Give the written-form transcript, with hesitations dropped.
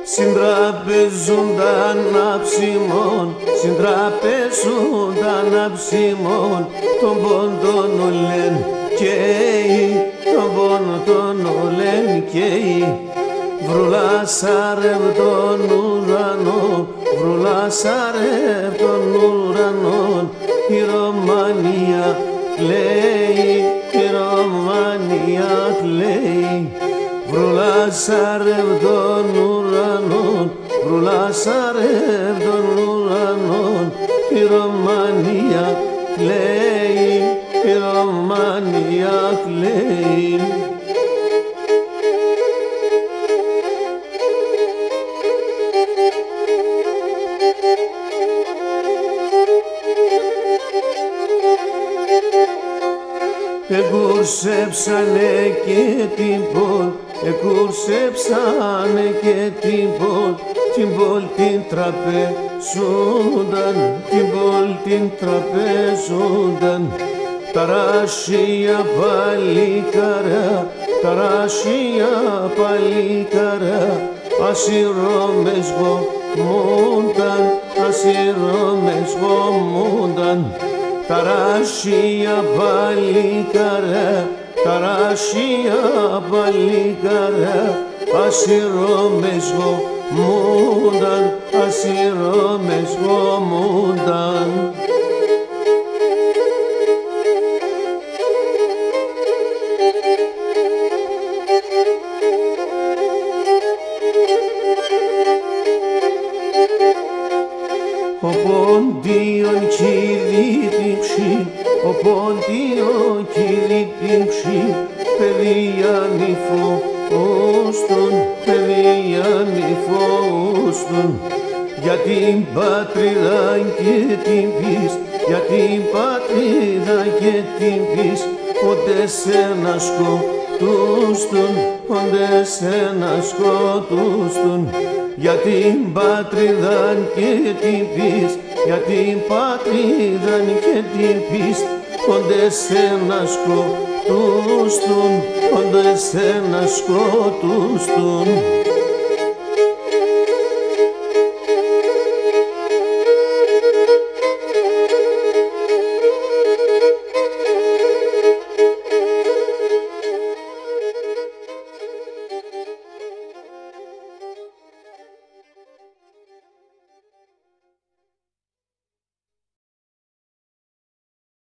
Συντραπεζούνταν αψιμών, συντραπεζούνταν αψιμών, τον πόντον ολέν καίει, τον πόντον ολέν καίει. Βρουλάσαρευ τον ουρανό, βρουλάσαρευ τον ουρανό, η Ρωμανία κλαίει, η Ρωμανία κλαίει. Βρουλάσαρευ τον ουρανό, βρουλάσαρευ τον ουρανό, η Ρωμανία κλαίει, η Ρωμανία κλαίει. Εκούρσεψανε και την πόλ, εκούρσεψανε και την πόλ την τραπεζούνταν, την πόλ την τραπεζούνταν. Ταράσια παλικαρά, ταράσια παλικαρά, ασυρώμες γομούνταν, ασυρώμες γομούνταν. Ταράσια παλικαρά, ταράσια παλικαρά, ασυρώμες γομούνταν, ασυρώμες γομούνταν. Ο πόντιον κυλίτυψη, ο πόντιον κυλίτυψη, παιδίαν φώστον, παιδίαν φώστον. Για την πατρίδα και την πίστη, για την πατρίδα και την πίστη, όντε σε να σκοτούστον, όντε σε να σκοτούστον. Για την πατρίδα και την πίστη, για την πατρίδα και την πίστη, όντε σε να σκοτούστον, όντε σε να σκοτούστον.